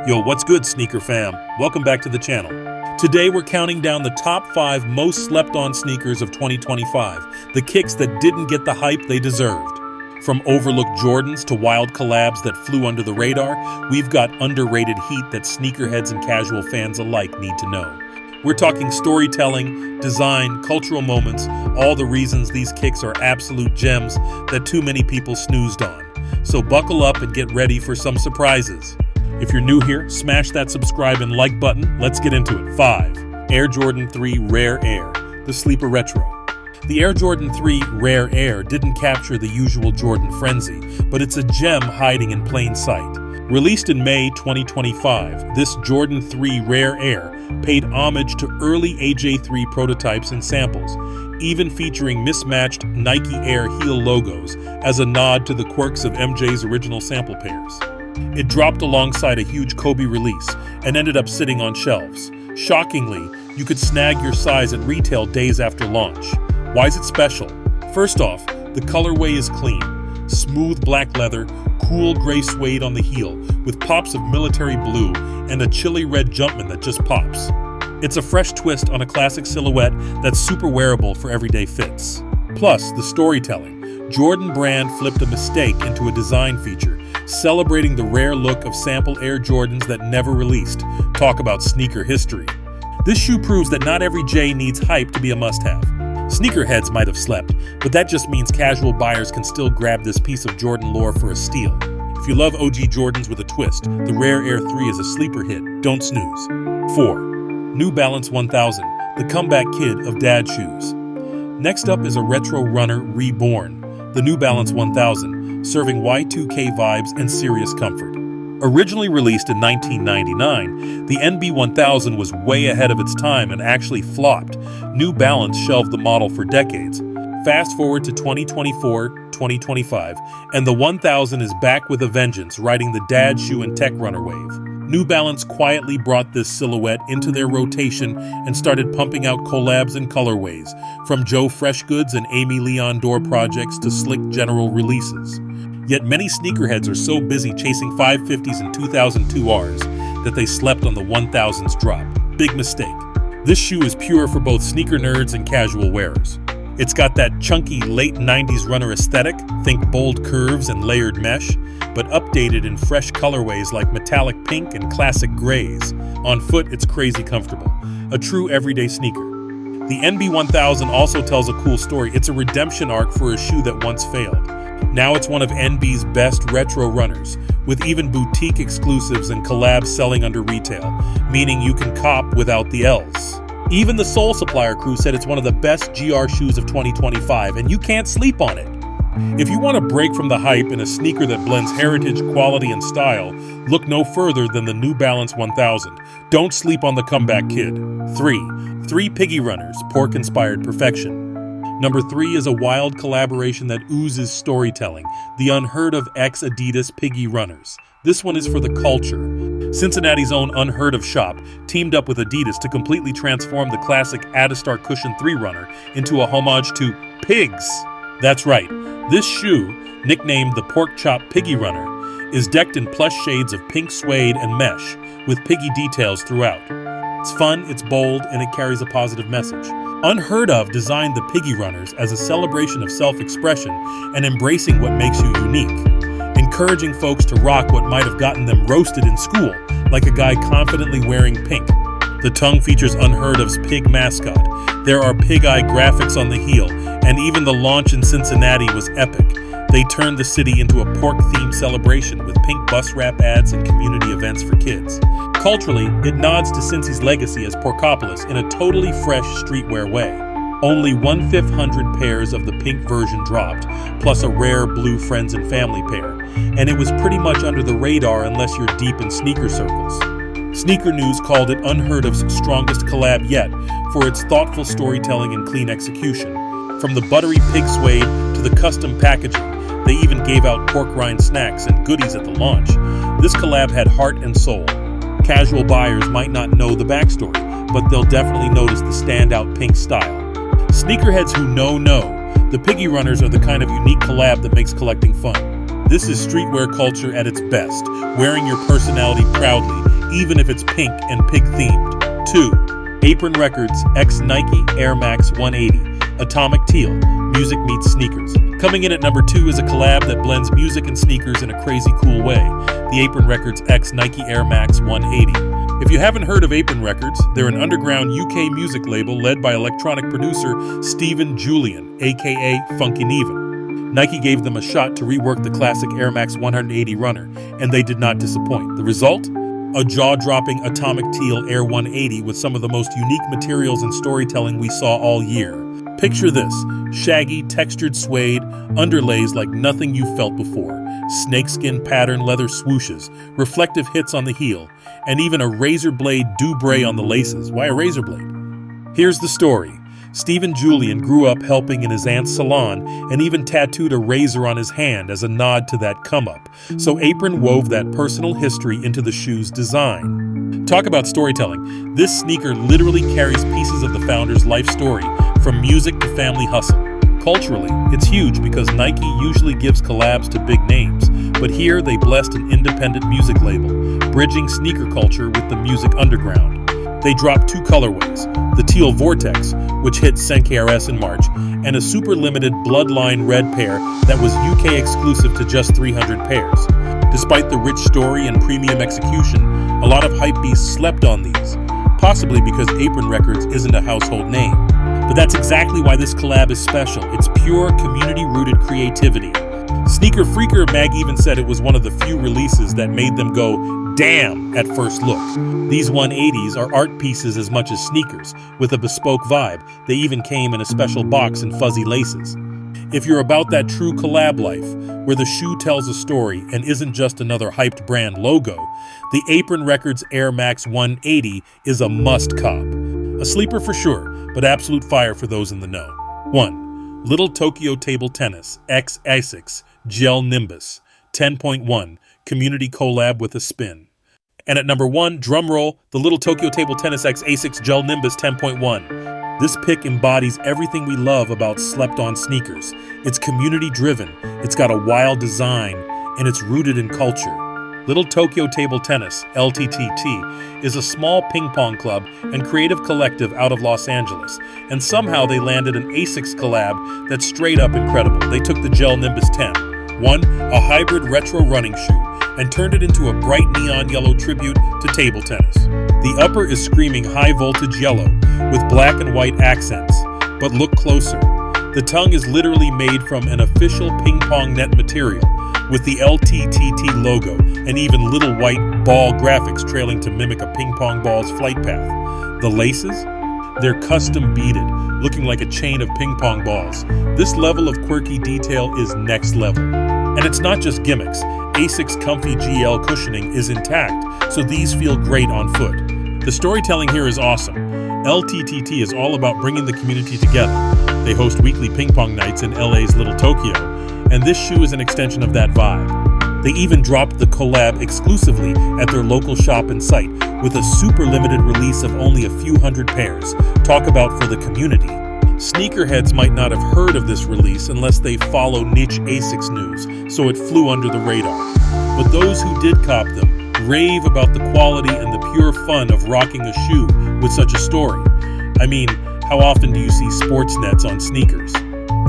Yo, what's good, sneaker fam? Welcome back to the channel. Today we're counting down the top 5 most slept on sneakers of 2025, the kicks that didn't get the hype they deserved. From overlooked Jordans to wild collabs that flew under the radar, we've got underrated heat that sneakerheads and casual fans alike need to know. We're talking storytelling, design, cultural moments, all the reasons these kicks are absolute gems that too many people snoozed on. So buckle up and get ready for some surprises. If you're new here, smash that subscribe and like button. Let's get into it. 5. Air Jordan 3 Rare Air, the sleeper retro. The Air Jordan 3 Rare Air didn't capture the usual Jordan frenzy, but it's a gem hiding in plain sight. Released in May 2025, this Jordan 3 Rare Air paid homage to early AJ3 prototypes and samples, even featuring mismatched Nike Air heel logos as a nod to the quirks of MJ's original sample pairs. It dropped alongside a huge Kobe release and ended up sitting on shelves. Shockingly, you could snag your size at retail days after launch. Why is it special? First off, the colorway is clean. Smooth black leather, cool gray suede on the heel, with pops of military blue and a chilly red Jumpman that just pops. It's a fresh twist on a classic silhouette that's super wearable for everyday fits. Plus, the storytelling. Jordan Brand flipped a mistake into a design feature, celebrating the rare look of sample Air Jordans that never released. Talk about sneaker history. This shoe proves that not every J needs hype to be a must-have. Sneakerheads might have slept, but that just means casual buyers can still grab this piece of Jordan lore for a steal. If you love OG Jordans with a twist, the Rare Air 3 is a sleeper hit. Don't snooze. 4. New Balance 1000, the comeback kid of dad shoes. Next up is a retro runner reborn, the New Balance 1000, serving Y2K vibes and serious comfort. Originally released in 1999, the NB1000 was way ahead of its time and actually flopped. New Balance shelved the model for decades. Fast forward to 2024-2025, and the 1000 is back with a vengeance, riding the dad shoe and tech runner wave. New Balance quietly brought this silhouette into their rotation and started pumping out collabs and colorways, from Joe Freshgoods and Amy Leon Dore projects to slick general releases. Yet many sneakerheads are so busy chasing 550s and 2002Rs that they slept on the 1000's drop. Big mistake. This shoe is pure for both sneaker nerds and casual wearers. It's got that chunky late 90s runner aesthetic, think bold curves and layered mesh, but updated in fresh colorways like metallic pink and classic grays. On foot, it's crazy comfortable. A true everyday sneaker. The NB1000 also tells a cool story. It's a redemption arc for a shoe that once failed. Now it's one of NB's best retro runners, with even boutique exclusives and collabs selling under retail, meaning you can cop without the L's. Even the Soul Supplier crew said it's one of the best GR shoes of 2025, and you can't sleep on it. If you want to break from the hype in a sneaker that blends heritage, quality, and style, look no further than the New Balance 1000. Don't sleep on the comeback kid. 3 Piggy Runners, pork-inspired perfection. Number 3 is a wild collaboration that oozes storytelling, the unheard of X Adidas Piggy Runners. This one is for the culture. Cincinnati's own Unheard of shop teamed up with Adidas to completely transform the classic Adistar Cushion 3 runner into a homage to pigs. That's right, this shoe, nicknamed the Pork Chop Piggy Runner, is decked in plush shades of pink suede and mesh, with piggy details throughout. It's fun, it's bold, and it carries a positive message. Unheard of designed the Piggy Runners as a celebration of self-expression and embracing what makes you unique, encouraging folks to rock what might have gotten them roasted in school, like a guy confidently wearing pink. The tongue features Unheard of's pig mascot. There are pig-eye graphics on the heel, and even the launch in Cincinnati was epic. They turned the city into a pork-themed celebration with pink bus wrap ads and community events for kids. Culturally, it nods to Cincy's legacy as Porkopolis in a totally fresh streetwear way. Only 1/500 pairs of the pink version dropped, plus a rare blue friends and family pair, and it was pretty much under the radar unless you're deep in sneaker circles. Sneaker News called it Unheard of's strongest collab yet for its thoughtful storytelling and clean execution. From the buttery pig suede to the custom packaging, they even gave out pork rind snacks and goodies at the launch. This collab had heart and soul. Casual buyers might not know the backstory, but they'll definitely notice the standout pink style. Sneakerheads who know, the Piggy Runners are the kind of unique collab that makes collecting fun. This is streetwear culture at its best, wearing your personality proudly even if it's pink and pig themed. 2. Apron Records X Nike Air Max 180 Atomic Teal, music meets sneakers. Coming in at number 2 is a collab that blends music and sneakers in a crazy cool way, the Apron Records X Nike Air Max 180. If you haven't heard of Apron Records, they're an underground UK music label led by electronic producer Stephen Julian, aka Funkin' Even. Nike gave them a shot to rework the classic Air Max 180 runner, and they did not disappoint. The result? A jaw-dropping Atomic Teal Air 180 with some of the most unique materials and storytelling we saw all year. Picture this: shaggy, textured suede, underlays like nothing you've felt before, snakeskin pattern leather swooshes, reflective hits on the heel, and even a razor blade doubre on the laces. Why a razor blade? Here's the story. Stephen Julian grew up helping in his aunt's salon and even tattooed a razor on his hand as a nod to that come-up, so Apron wove that personal history into the shoe's design. Talk about storytelling. This sneaker literally carries pieces of the founder's life story, from music to family hustle. Culturally, it's huge because Nike usually gives collabs to big names, but here they blessed an independent music label, bridging sneaker culture with the music underground. They dropped 2 colorways, the Teal Vortex, which hit SNKRS in March, and a super limited Bloodline red pair that was UK exclusive to just 300 pairs. Despite the rich story and premium execution, a lot of hypebeasts slept on these, possibly because Apron Records isn't a household name. But that's exactly why this collab is special. It's pure, community-rooted creativity. Sneaker Freaker Mag even said it was one of the few releases that made them go, damn, at first look. These 180s are art pieces as much as sneakers, with a bespoke vibe. They even came in a special box and fuzzy laces. If you're about that true collab life, where the shoe tells a story and isn't just another hyped brand logo, the Apron Records Air Max 180 is a must-cop. A sleeper for sure, but absolute fire for those in the know. 1. Little Tokyo Table Tennis X Asics GEL-Nimbus 10.1 Community Collab with a Spin. And at number 1, drumroll, the Little Tokyo Table Tennis X Asics GEL-Nimbus 10.1. This pick embodies everything we love about slept-on sneakers. It's community-driven, it's got a wild design, and it's rooted in culture. Little Tokyo Table Tennis, LTTT, is a small ping pong club and creative collective out of Los Angeles, and somehow they landed an Asics collab that's straight up incredible. They took the GEL-Nimbus 10, a hybrid retro running shoe, and turned it into a bright neon yellow tribute to table tennis. The upper is screaming high voltage yellow with black and white accents, but look closer. The tongue is literally made from an official ping pong net material, with the LTTT logo and even little white ball graphics trailing to mimic a ping pong ball's flight path. The laces? They're custom beaded, looking like a chain of ping pong balls. This level of quirky detail is next level. And it's not just gimmicks. Asics Comfy GL cushioning is intact, so these feel great on foot. The storytelling here is awesome. LTTT is all about bringing the community together. They host weekly ping pong nights in LA's Little Tokyo, and this shoe is an extension of that vibe. They even dropped the collab exclusively at their local shop and site with a super limited release of only a few hundred pairs. Talk about for the community. Sneakerheads might not have heard of this release unless they follow niche Asics news, so it flew under the radar. But those who did cop them rave about the quality and the pure fun of rocking a shoe with such a story. I mean, how often do you see sports nets on sneakers?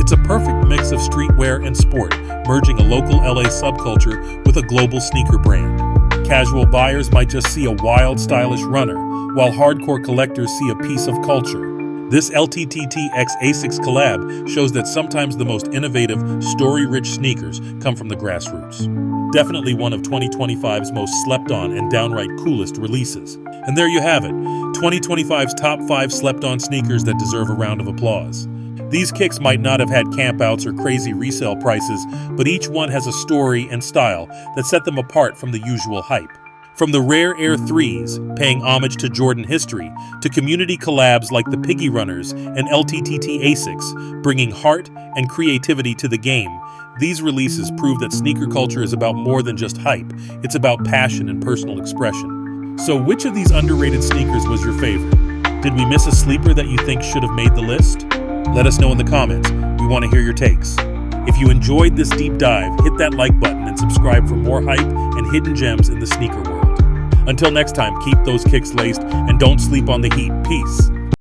It's a perfect mix of streetwear and sport, merging a local LA subculture with a global sneaker brand. Casual buyers might just see a wild, stylish runner, while hardcore collectors see a piece of culture. This LTTT X Asics collab shows that sometimes the most innovative, story-rich sneakers come from the grassroots. Definitely one of 2025's most slept-on and downright coolest releases. And there you have it, 2025's top 5 slept-on sneakers that deserve a round of applause. These kicks might not have had campouts or crazy resale prices, but each one has a story and style that set them apart from the usual hype. From the rare Air 3s, paying homage to Jordan history, to community collabs like the Piggy Runners and LTTT Asics, bringing heart and creativity to the game, these releases prove that sneaker culture is about more than just hype. It's about passion and personal expression. So which of these underrated sneakers was your favorite? Did we miss a sleeper that you think should have made the list? Let us know in the comments. We want to hear your takes. If you enjoyed this deep dive, hit that like button and subscribe for more hype and hidden gems in the sneaker world. Until next time, keep those kicks laced and don't sleep on the heat. Peace.